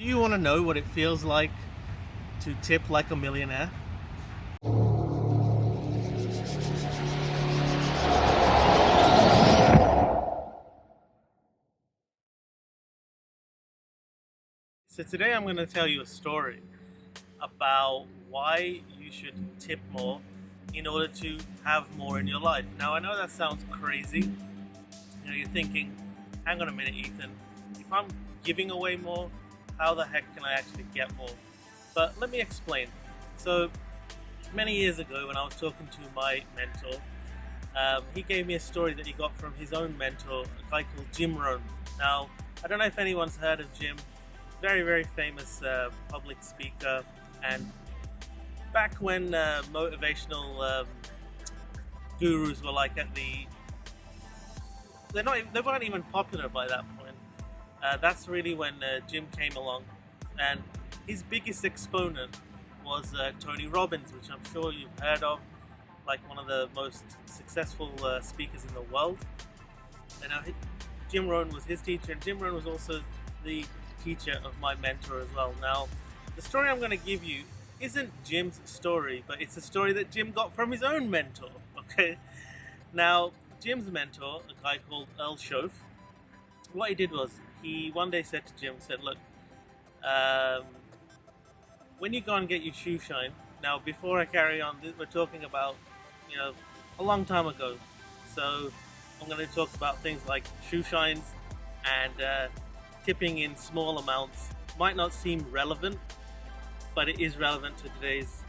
Do you want to know what it feels like to tip like a millionaire? So today I'm going to tell you a story about why you should tip more in order to have more in your life. Now I know that sounds crazy. You're thinking, hang on a minute, Ethan, if I'm giving away more, how the heck can I actually get more? But let me explain. So many years ago when I was talking to my mentor, he gave me a story that he got from his own mentor, a guy called Jim Rohn. Now, I don't know if anyone's heard of Jim. Very, very famous public speaker. And back when motivational gurus were like at the... They weren't even popular by that point. That's really when Jim came along. And his biggest exponent was Tony Robbins, which I'm sure you've heard of, like one of the most successful speakers in the world. And Jim Rohn was his teacher, and Jim Rohn was also the teacher of my mentor as well. Now, the story I'm going to give you isn't Jim's story, but it's a story that Jim got from his own mentor. Okay, now Jim's mentor, a guy called Earl Shoaff, what he did was he one day said to Jim, "Look, when you go and get your shoe shine." Now, before I carry on, we're talking about a long time ago, so I'm going to talk about things like shoe shines and tipping in small amounts. Might not seem relevant, but it is relevant to today's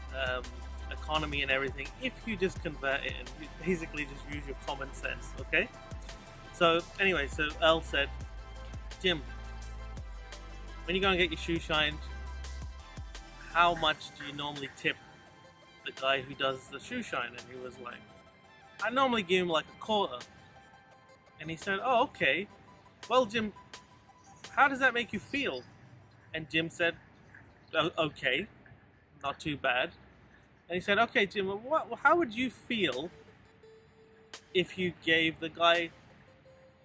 economy and everything if you just convert it and you basically just use your common sense. Okay, so anyway, so Earl said, "Jim, when you go and get your shoe shined, how much do you normally tip the guy who does the shoe shine?" And he was like, "I normally give him like a quarter." And he said, "Oh, okay. Well, Jim, how does that make you feel?" And Jim said, "Oh, okay, not too bad." And he said, "Okay, Jim, how would you feel if you gave the guy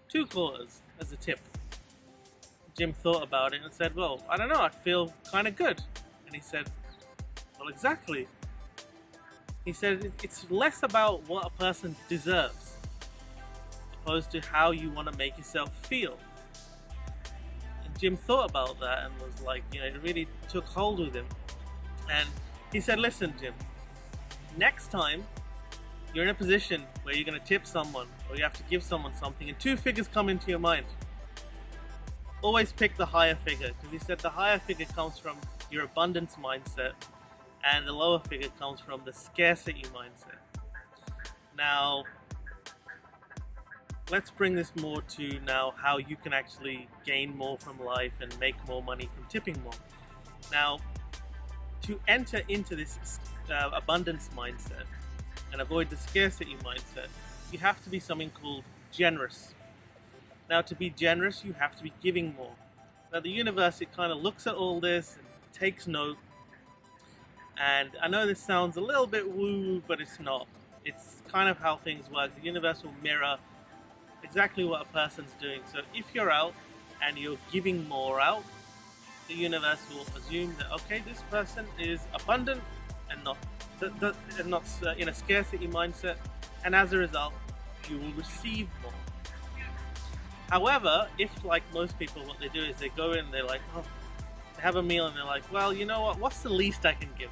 2 quarters as a tip?" Jim thought about it and said, "Well, I don't know, I'd feel kind of good." And he said, "Well, exactly." He said, "It's less about what a person deserves, opposed to how you want to make yourself feel." And Jim thought about that and was like, it really took hold with him. And he said, "Listen, Jim, next time you're in a position where you're going to tip someone or you have to give someone something and 2 figures come into your mind, always pick the higher figure." Because he said the higher figure comes from your abundance mindset and the lower figure comes from the scarcity mindset. Now, let's bring this more to now how you can actually gain more from life and make more money from tipping more. Now, to enter into this abundance mindset and avoid the scarcity mindset, you have to be something called generous. Now, to be generous, you have to be giving more. Now, the universe, it kind of looks at all this and takes note. And I know this sounds a little bit woo, but it's not. It's kind of how things work. The universe will mirror exactly what a person's doing. So if you're out and you're giving more out, the universe will assume that, okay, this person is abundant and not in a scarcity mindset, and as a result, you will receive more. However, if like most people, what they do is they go in and they're like, they have a meal and they're like, well, you know what? What's the least I can give?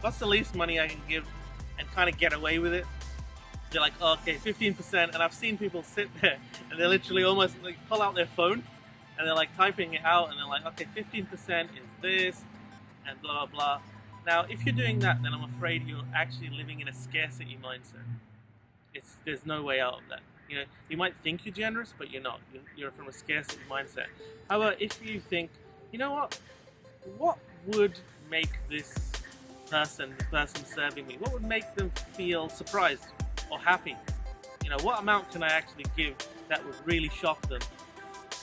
What's the least money I can give and kind of get away with it? They're like, okay, 15%. And I've seen people sit there and they literally almost like pull out their phone and they're like typing it out and they're like, okay, 15% is this and blah, blah, blah. Now, if you're doing that, then I'm afraid you're actually living in a scarcity mindset. There's no way out of that. You might think you're generous, but you're not. You're from a scarcity mindset. However, if you think, you know what would make this the person serving me, what would make them feel surprised or happy? What amount can I actually give that would really shock them?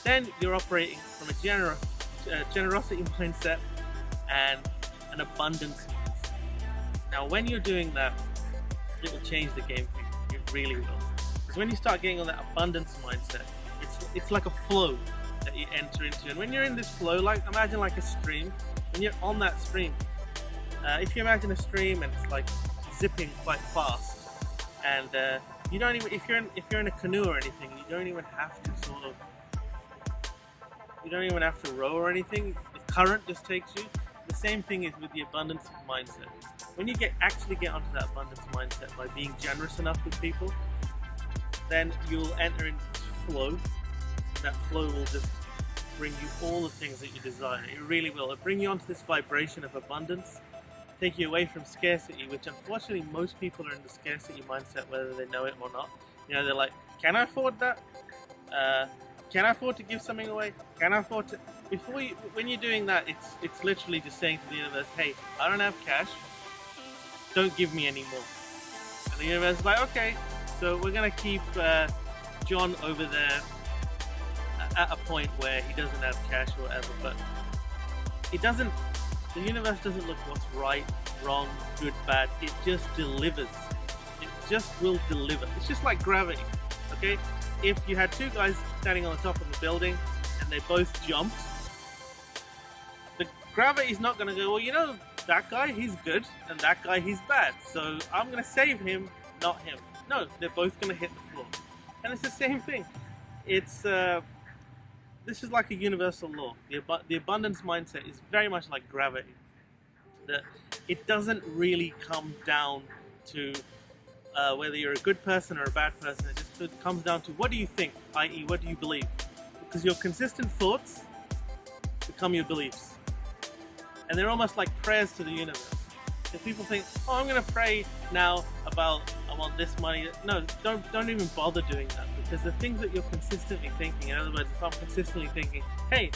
Then you're operating from a generosity mindset and an abundance mindset. Now, when you're doing that, it will change the game for you. It really will. Because when you start getting on that abundance mindset, it's like a flow. that you enter into. And when you're in this flow, like imagine like a stream, when you're on that stream, if you imagine a stream and it's like zipping quite fast, and you don't even, if you're in a canoe or anything, you don't even have to row or anything. The current just takes you. The same thing is with the abundance mindset. When you actually get onto that abundance mindset by being generous enough with people, then you'll enter into this flow. That flow will just bring you all the things that you desire. It really will. It'll bring you onto this vibration of abundance, take you away from scarcity, which unfortunately most people are in the scarcity mindset whether they know it or not. You know, they're like, can I afford that? Can I afford to give something away? Can I afford to... When you're doing that, it's literally just saying to the universe, hey, I don't have cash, don't give me any more. And the universe is like, okay, so we're going to keep John over there at a point where he doesn't have cash or whatever, but the universe doesn't look what's right, wrong, good, bad. It just delivers. It just will deliver. It's just like gravity, okay? If you had two guys standing on the top of a building and they both jumped, the gravity's not going to go, well, you know, that guy, he's good, and that guy, he's bad, so I'm going to save him, not him. No, they're both going to hit the floor. And it's the same thing. It's this is like a universal law. The abundance mindset is very much like gravity. That it doesn't really come down to whether you're a good person or a bad person. It just comes down to what do you think, i.e. what do you believe? Because your consistent thoughts become your beliefs. And they're almost like prayers to the universe. If people think, oh, I'm going to pray now about I want this money. No, don't even bother doing that, because the things that you're consistently thinking, in other words, if I'm consistently thinking, hey,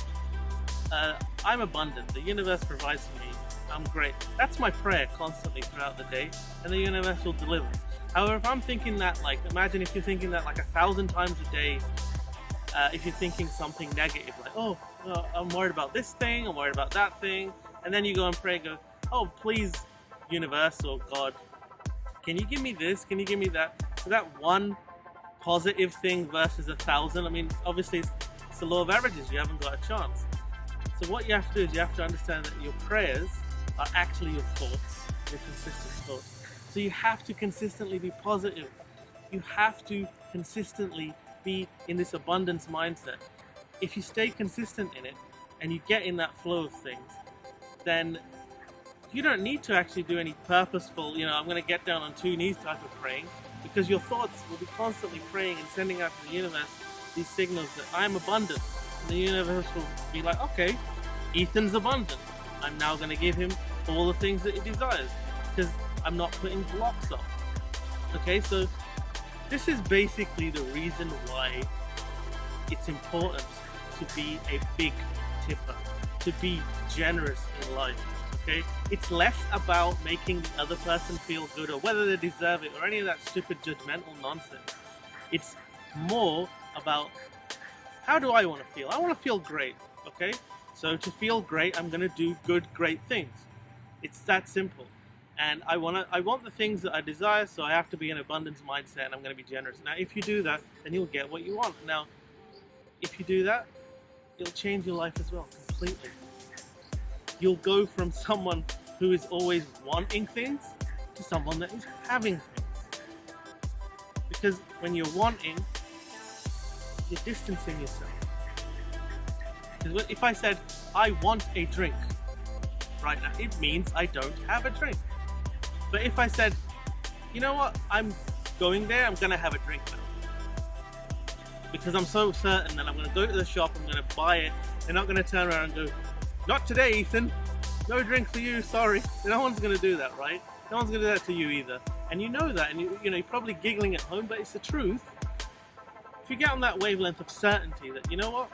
I'm abundant, the universe provides for me, I'm great. That's my prayer constantly throughout the day, and the universe will deliver. However, if I'm thinking that, like, imagine if you're thinking that like 1,000 times a day, if you're thinking something negative, like, oh, I'm worried about this thing, I'm worried about that thing, and then you go and pray and go, oh, please, universe or God, can you give me this? Can you give me that? So that one positive thing versus 1,000, I mean, obviously it's the law of averages, you haven't got a chance. So what you have to do is you have to understand that your prayers are actually your thoughts, your consistent thoughts. So you have to consistently be positive. You have to consistently be in this abundance mindset. If you stay consistent in it and you get in that flow of things, then you don't need to actually do any purposeful, I'm going to get down on two knees type of praying, because your thoughts will be constantly praying and sending out to the universe these signals that I'm abundant. And the universe will be like, okay, Ethan's abundant. I'm now going to give him all the things that he desires, because I'm not putting blocks up. Okay, so this is basically the reason why it's important to be a big tipper, to be generous in life. Okay? It's less about making the other person feel good or whether they deserve it or any of that stupid judgmental nonsense. It's more about, how do I want to feel? I want to feel great, okay? So to feel great, I'm going to do good, great things. It's that simple. And I want the things that I desire, so I have to be in abundance mindset, and I'm going to be generous. Now, if you do that, then you'll get what you want. Now, if you do that, it'll change your life as well, completely. You'll go from someone who is always wanting things to someone that is having things. Because when you're wanting, you're distancing yourself. Because if I said, I want a drink right now, it means I don't have a drink. But if I said, you know what, I'm going there, I'm going to have a drink now. Because I'm so certain that I'm going to go to the shop, I'm going to buy it, they're not going to turn around and go, not today, Ethan. No drink for you, sorry. No one's going to do that, right? No one's going to do that to you either. And you know that, and you're probably giggling at home, but it's the truth. If you get on that wavelength of certainty that, you know what?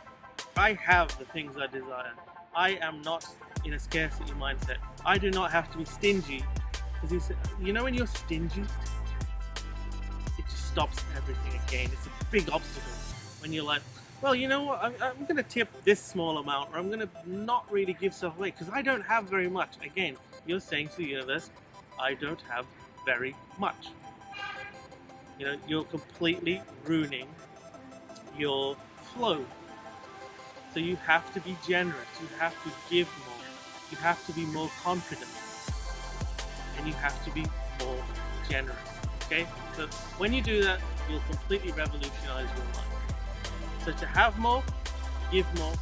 I have the things I desire. I am not in a scarcity mindset. I do not have to be stingy. Because when you're stingy, it just stops everything again. It's a big obstacle. When you're like, well, you know what, I'm going to tip this small amount, or I'm going to not really give stuff away, because I don't have very much. Again, you're saying to the universe, I don't have very much. You're completely ruining your flow. So you have to be generous, you have to give more, you have to be more confident, and you have to be more generous. Okay? So when you do that, you'll completely revolutionize your life. So to have more, give more.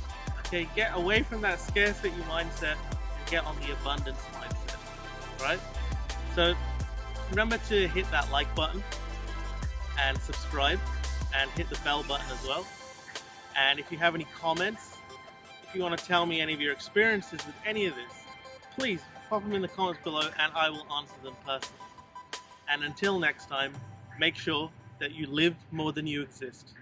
Okay, get away from that scarcity mindset and get on the abundance mindset. Right? So remember to hit that like button and subscribe and hit the bell button as well. And if you have any comments, if you want to tell me any of your experiences with any of this, please pop them in the comments below and I will answer them personally. And until next time, make sure that you live more than you exist.